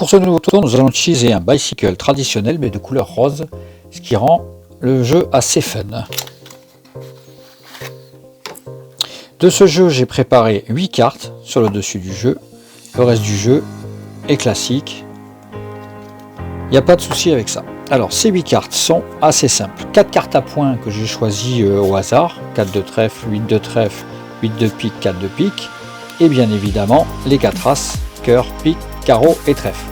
pour ce nouveau tour, nous allons utiliser un bicycle traditionnel mais de couleur rose, ce qui rend le jeu assez fun. De ce jeu, j'ai préparé 8 cartes sur le dessus du jeu. Le reste du jeu est classique. Il n'y a pas de souci avec ça. Alors, ces 8 cartes sont assez simples. 4 cartes à points que j'ai choisies au hasard. 4 de trèfle, 8 de trèfle, 8 de pique, 4 de pique. Et bien évidemment, les 4 as, cœur, pique, carreau et trèfle.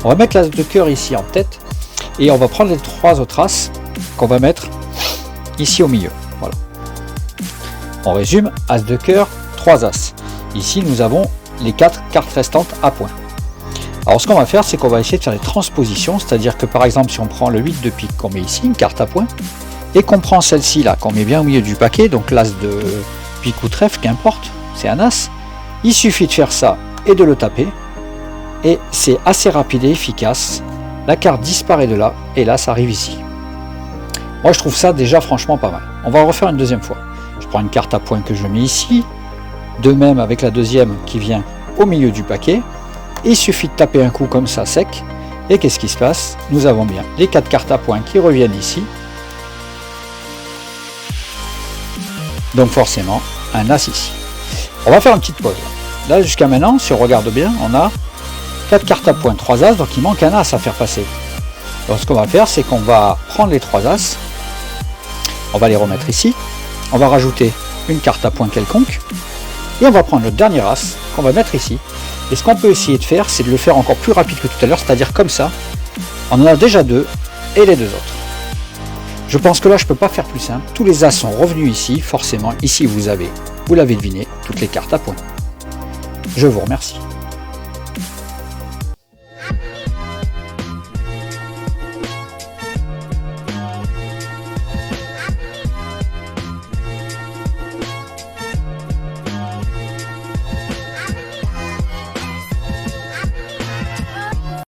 On va mettre l'as de cœur ici en tête. Et on va prendre les 3 autres as qu'on va mettre ici au milieu. Voilà. On résume, as de cœur, 3 as. Ici, nous avons les 4 cartes restantes à points. Alors, ce qu'on va faire, c'est qu'on va essayer de faire des transpositions, c'est-à-dire que par exemple, si on prend le 8 de pique qu'on met ici, une carte à points, et qu'on prend celle-ci là, qu'on met bien au milieu du paquet, donc l'as de pique ou trèfle, qu'importe, c'est un as, il suffit de faire ça et de le taper, et c'est assez rapide et efficace. La carte disparaît de là, et là, ça arrive ici. Moi, je trouve ça déjà franchement pas mal. On va refaire une deuxième fois. Je prends une carte à points que je mets ici, de même avec la deuxième qui vient au milieu du paquet. Il suffit de taper un coup comme ça sec, et qu'est-ce qui se passe? Nous avons bien les 4 cartes à points qui reviennent ici. Donc forcément, un as ici. On va faire une petite pause. Là, jusqu'à maintenant, si on regarde bien, on a 4 cartes à points, 3 as, donc il manque un as à faire passer. Donc ce qu'on va faire, c'est qu'on va prendre les 3 as, on va les remettre ici, on va rajouter une carte à points quelconque, et on va prendre le dernier as qu'on va mettre ici. Et ce qu'on peut essayer de faire, c'est de le faire encore plus rapide que tout à l'heure, c'est-à-dire comme ça. On en a déjà 2, et les 2 autres. Je pense que là, je ne peux pas faire plus simple. Tous les as sont revenus ici, forcément. Ici, vous l'avez deviné, toutes les cartes à points. Je vous remercie.